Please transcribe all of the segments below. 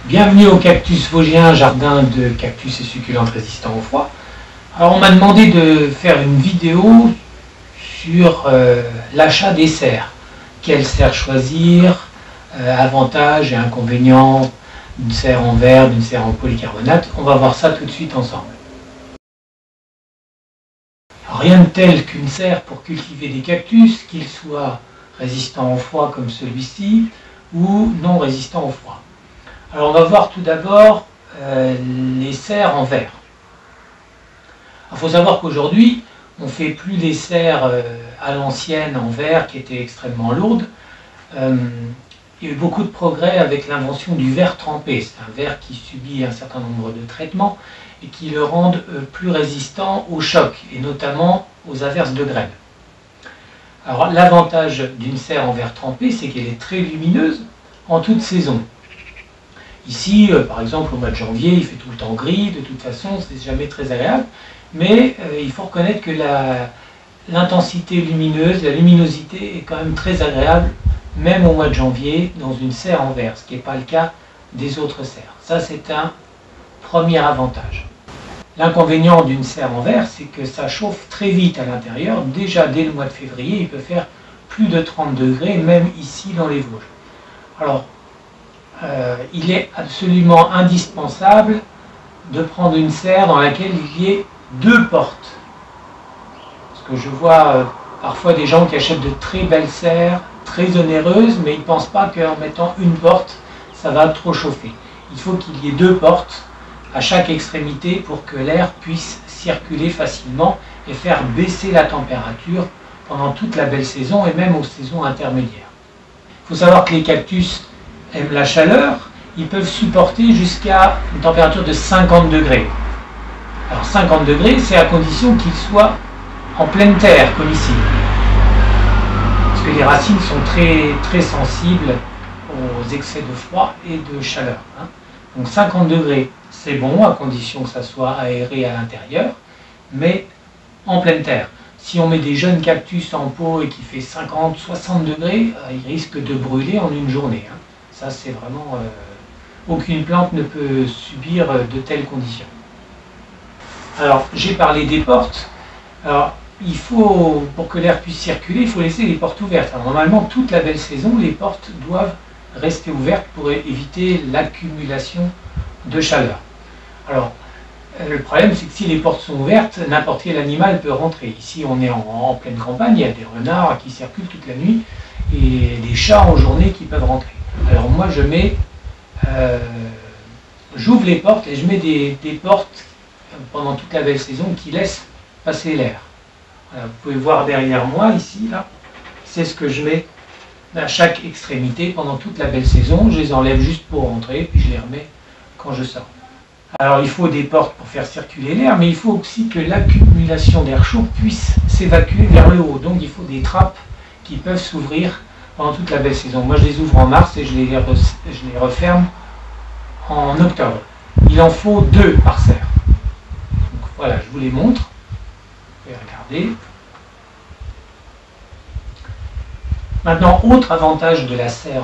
Bienvenue au Cactus Vosgien, jardin de cactus et succulentes résistants au froid. Alors on m'a demandé de faire une vidéo sur l'achat des serres. Quelle serre choisir, avantages et inconvénients d'une serre en verre, d'une serre en polycarbonate. On va voir ça tout de suite ensemble. Alors, rien de tel qu'une serre pour cultiver des cactus, qu'ils soient résistants au froid comme celui-ci ou non résistants au froid. Alors on va voir tout d'abord les serres en verre. Il faut savoir qu'aujourd'hui, on ne fait plus les serres à l'ancienne en verre qui étaient extrêmement lourdes. Il y a eu beaucoup de progrès avec l'invention du verre trempé. C'est un verre qui subit un certain nombre de traitements et qui le rendent plus résistant aux chocs et notamment aux averses de grêle. Alors l'avantage d'une serre en verre trempé, c'est qu'elle est très lumineuse en toute saison. Ici, par exemple, au mois de janvier, il fait tout le temps gris, de toute façon, c'est jamais très agréable, mais il faut reconnaître que l'intensité lumineuse, la luminosité est quand même très agréable, même au mois de janvier, dans une serre en verre, ce qui n'est pas le cas des autres serres. Ça, c'est un premier avantage. L'inconvénient d'une serre en verre, c'est que ça chauffe très vite à l'intérieur. Déjà, dès le mois de février, il peut faire plus de 30 degrés, même ici dans les Vosges. Alors, il est absolument indispensable de prendre une serre dans laquelle il y ait deux portes. Parce que je vois parfois des gens qui achètent de très belles serres, très onéreuses, mais ils ne pensent pas qu'en mettant une porte, ça va trop chauffer. Il faut qu'il y ait deux portes à chaque extrémité pour que l'air puisse circuler facilement et faire baisser la température pendant toute la belle saison et même aux saisons intermédiaires. Il faut savoir que les cactus aiment la chaleur, ils peuvent supporter jusqu'à une température de 50 degrés. Alors 50 degrés, c'est à condition qu'ils soient en pleine terre, comme ici. Parce que les racines sont très sensibles aux excès de froid et de chaleur. Donc 50 degrés, c'est bon, à condition que ça soit aéré à l'intérieur, mais en pleine terre. Si on met des jeunes cactus en pot et qu'il fait 50-60 degrés, ils risquent de brûler en une journée. Ça, c'est vraiment... aucune plante ne peut subir de telles conditions. Alors, j'ai parlé des portes. Alors, il faut, pour que l'air puisse circuler, il faut laisser les portes ouvertes. Alors, normalement, toute la belle saison, les portes doivent rester ouvertes pour éviter l'accumulation de chaleur. Alors, le problème, c'est que si les portes sont ouvertes, n'importe quel animal peut rentrer. Ici, on est en pleine campagne, il y a des renards qui circulent toute la nuit et des chats en journée qui peuvent rentrer. Alors moi j'ouvre les portes et je mets des portes pendant toute la belle saison qui laissent passer l'air. Voilà, vous pouvez voir derrière moi ici, là, c'est ce que je mets à chaque extrémité pendant toute la belle saison. Je les enlève juste pour rentrer, puis je les remets quand je sors. Alors il faut des portes pour faire circuler l'air, mais il faut aussi que l'accumulation d'air chaud puisse s'évacuer vers le haut. Donc il faut des trappes qui peuvent s'ouvrir pendant toute la belle saison. Moi je les ouvre en mars et je les referme en octobre. Il en faut 2 par serre. Donc voilà, je vous les montre. Vous pouvez regarder. Maintenant, autre avantage de la serre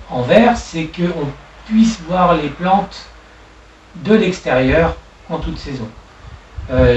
en verre, c'est qu'on puisse voir les plantes de l'extérieur en toute saison.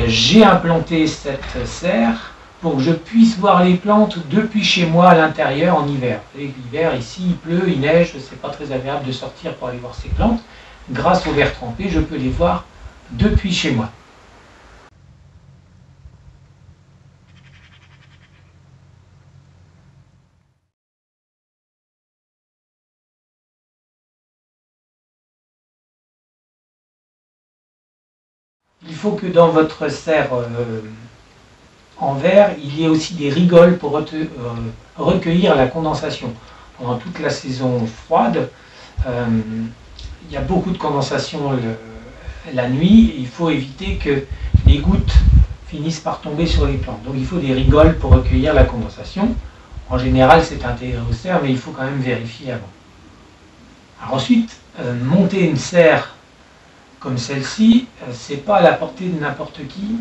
J'ai implanté cette serre pour que je puisse voir les plantes depuis chez moi à l'intérieur en hiver. L'hiver, ici, il pleut, il neige, c'est pas très agréable de sortir pour aller voir ces plantes. Grâce au verre trempé, je peux les voir depuis chez moi. Il faut que dans votre serre en verre, il y ait aussi des rigoles pour recueillir la condensation. Pendant toute la saison froide, il y a beaucoup de condensation la nuit, et il faut éviter que les gouttes finissent par tomber sur les plantes. Donc il faut des rigoles pour recueillir la condensation. En général, c'est intégré aux serres, mais il faut quand même vérifier avant. Alors ensuite, monter une serre comme celle-ci, c'est pas à la portée de n'importe qui.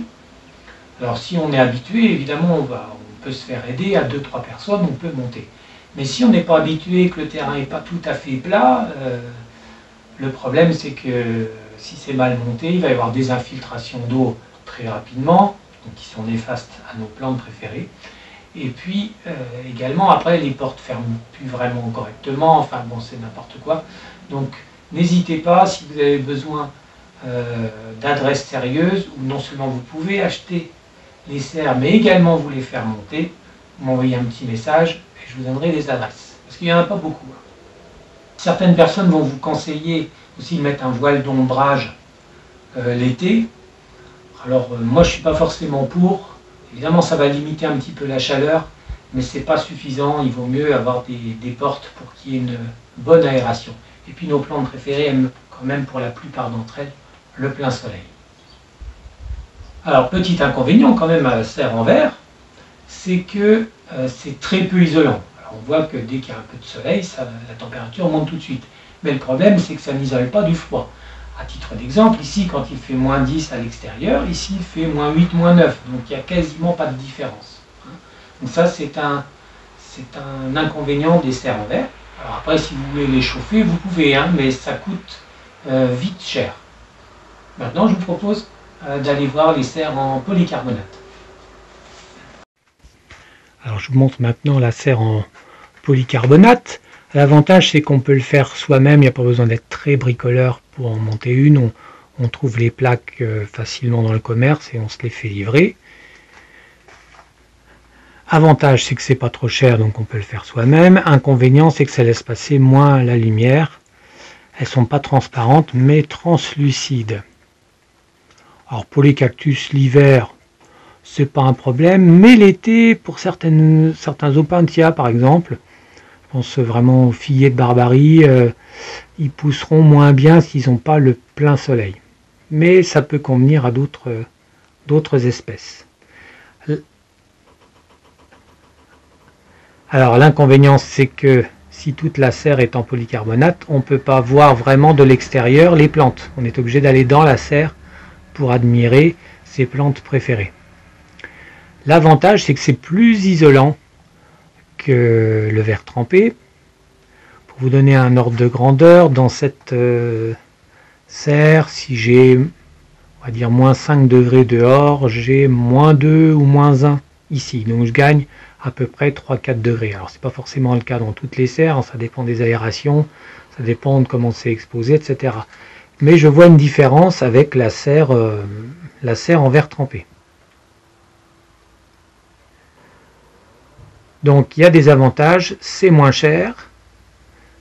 Alors si on est habitué, évidemment, on peut se faire aider à 2-3 personnes, on peut monter. Mais si on n'est pas habitué, que le terrain n'est pas tout à fait plat, Le problème, c'est que si c'est mal monté, il va y avoir des infiltrations d'eau très rapidement, donc qui sont néfastes à nos plantes préférées. Et puis également, après, les portes ferment plus vraiment correctement, enfin bon, c'est n'importe quoi. Donc n'hésitez pas, si vous avez besoin d'adresses sérieuses, où non seulement vous pouvez acheter les serres, mais également vous les faire monter, vous m'envoyez un petit message et je vous donnerai les adresses. Parce qu'il n'y en a pas beaucoup. Certaines personnes vont vous conseiller aussi de mettre un voile d'ombrage l'été. Alors moi je ne suis pas forcément pour. Évidemment ça va limiter un petit peu la chaleur, mais ce n'est pas suffisant. Il vaut mieux avoir des portes pour qu'il y ait une bonne aération. Et puis nos plantes préférées aiment quand même pour la plupart d'entre elles le plein soleil. Alors petit inconvénient quand même à la serre en verre, c'est que c'est très peu isolant. On voit que dès qu'il y a un peu de soleil, la température monte tout de suite. Mais le problème, c'est que ça n'isole pas du froid. À titre d'exemple, ici, quand il fait moins 10 à l'extérieur, ici, il fait moins 8, moins 9. Donc, il n'y a quasiment pas de différence. Donc ça, c'est un inconvénient des serres en verre. Alors après, si vous voulez les chauffer, vous pouvez, hein, mais ça coûte vite cher. Maintenant, je vous propose d'aller voir les serres en polycarbonate. Alors, je vous montre maintenant la serre en polycarbonate. L'avantage, c'est qu'on peut le faire soi-même, il n'y a pas besoin d'être très bricoleur pour en monter une. On trouve les plaques facilement dans le commerce et on se les fait livrer. Avantage, c'est que c'est pas trop cher, donc on peut le faire soi-même. Inconvénient, c'est que ça laisse passer moins la lumière. Elles sont pas transparentes, mais translucides. Alors pour les cactus, l'hiver, c'est pas un problème, mais l'été, pour certains opuntia par exemple, je pense vraiment aux fillets de barbarie, ils pousseront moins bien s'ils n'ont pas le plein soleil. Mais ça peut convenir à d'autres espèces. Alors l'inconvénient, c'est que si toute la serre est en polycarbonate, on ne peut pas voir vraiment de l'extérieur les plantes. On est obligé d'aller dans la serre pour admirer ses plantes préférées. L'avantage, c'est que c'est plus isolant que le verre trempé. Pour vous donner un ordre de grandeur, dans cette serre, si j'ai, on va dire, moins 5 degrés dehors, j'ai moins 2 ou moins 1 ici. Donc je gagne à peu près 3-4 degrés. Alors c'est pas forcément le cas dans toutes les serres, ça dépend des aérations, ça dépend de comment c'est exposé, etc. Mais je vois une différence avec la serre en verre trempé. Donc il y a des avantages, c'est moins cher,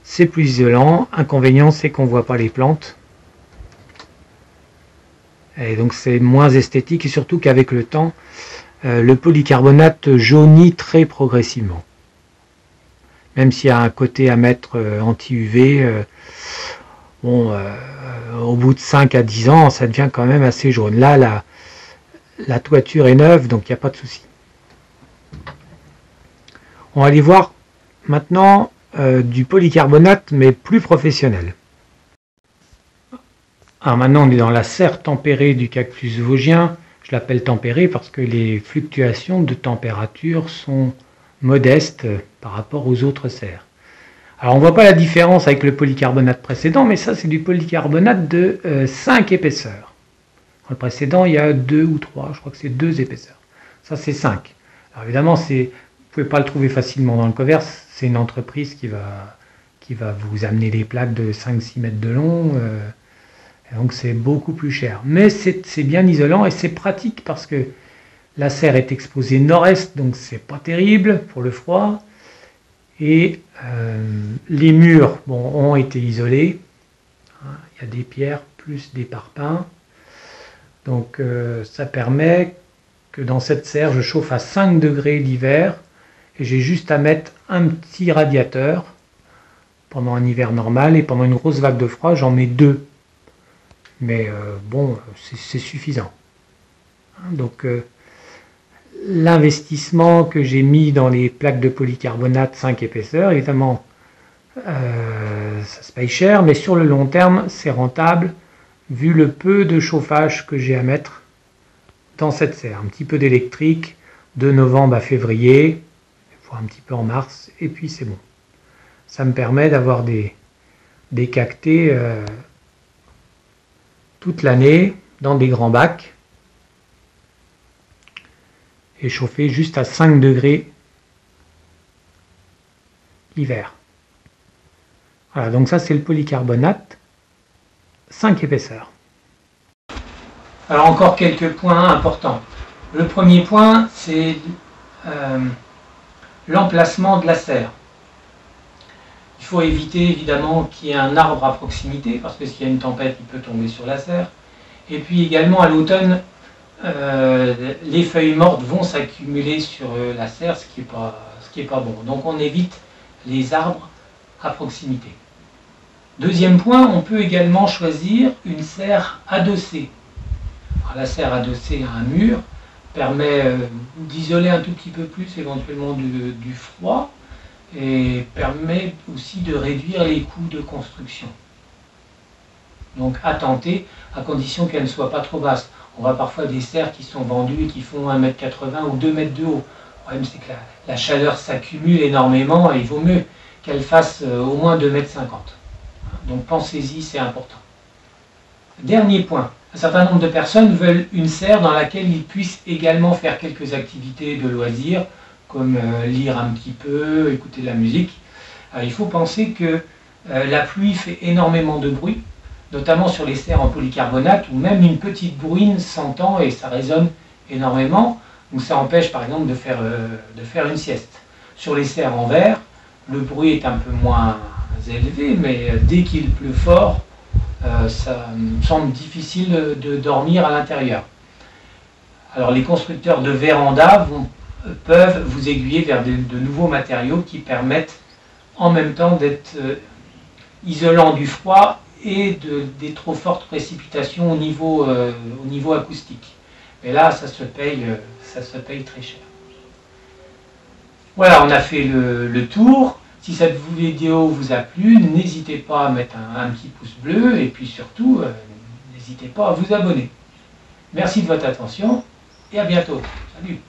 c'est plus isolant. Inconvénient, c'est qu'on ne voit pas les plantes. Et donc c'est moins esthétique et surtout qu'avec le temps, le polycarbonate jaunit très progressivement. Même s'il y a un côté à mettre anti-UV, au bout de 5 à 10 ans, ça devient quand même assez jaune. Là, la toiture est neuve, donc il n'y a pas de souci. On va aller voir maintenant du polycarbonate, mais plus professionnel. Alors maintenant, on est dans la serre tempérée du cactus vosgien. Je l'appelle tempérée parce que les fluctuations de température sont modestes par rapport aux autres serres. Alors on ne voit pas la différence avec le polycarbonate précédent, mais ça c'est du polycarbonate de 5 épaisseurs. Dans le précédent, il y a 2 ou 3, je crois que c'est 2 épaisseurs. Ça c'est 5. Alors évidemment, vous ne pouvez pas le trouver facilement dans le commerce. C'est une entreprise qui va vous amener des plaques de 5-6 mètres de long. Donc c'est beaucoup plus cher. Mais c'est bien isolant et c'est pratique parce que la serre est exposée nord-est, donc c'est pas terrible pour le froid. Et les murs ont été isolés. Il y a des pierres plus des parpaings. Donc ça permet que dans cette serre, je chauffe à 5 degrés l'hiver. Et j'ai juste à mettre un petit radiateur pendant un hiver normal. Et pendant une grosse vague de froid, j'en mets 2. Mais bon, c'est suffisant. Donc l'investissement que j'ai mis dans les plaques de polycarbonate 5 épaisseurs, évidemment, ça se paye cher, mais sur le long terme, c'est rentable, vu le peu de chauffage que j'ai à mettre dans cette serre. Un petit peu d'électrique, de novembre à février, voire un petit peu en mars, et puis c'est bon. Ça me permet d'avoir des cactés toute l'année dans des grands bacs et chauffer juste à 5 degrés l'hiver. Voilà, donc ça c'est le polycarbonate, 5 épaisseurs. Alors encore quelques points importants. Le premier point, c'est l'emplacement de la serre. Il faut éviter évidemment qu'il y ait un arbre à proximité, parce que s'il y a une tempête, il peut tomber sur la serre. Et puis également à l'automne, les feuilles mortes vont s'accumuler sur la serre, ce qui est pas bon. Donc on évite les arbres à proximité. Deuxième point, on peut également choisir une serre adossée. Alors, la serre adossée à un mur permet d'isoler un tout petit peu plus éventuellement du froid et permet aussi de réduire les coûts de construction. Donc à tenter, à condition qu'elle ne soit pas trop basse. On voit parfois des serres qui sont vendues et qui font 1,80 m ou 2 m de haut. Le problème c'est que la chaleur s'accumule énormément et il vaut mieux qu'elle fasse au moins 2,50 m. Donc pensez-y, c'est important. Dernier point, un certain nombre de personnes veulent une serre dans laquelle ils puissent également faire quelques activités de loisirs, comme lire un petit peu, écouter de la musique. Il faut penser que la pluie fait énormément de bruit, notamment sur les serres en polycarbonate, où même une petite bruine s'entend et ça résonne énormément, donc ça empêche par exemple de faire une sieste. Sur les serres en verre, le bruit est un peu moins élevé, mais dès qu'il pleut fort, ça me semble difficile de dormir à l'intérieur. Alors les constructeurs de vérandas peuvent vous aiguiller vers de nouveaux matériaux qui permettent en même temps d'être isolants du froid et des trop fortes précipitations au niveau acoustique. Mais là, ça se paye très cher. Voilà, on a fait le tour. Si cette vidéo vous a plu, n'hésitez pas à mettre un petit pouce bleu et puis surtout, n'hésitez pas à vous abonner. Merci de votre attention et à bientôt. Salut!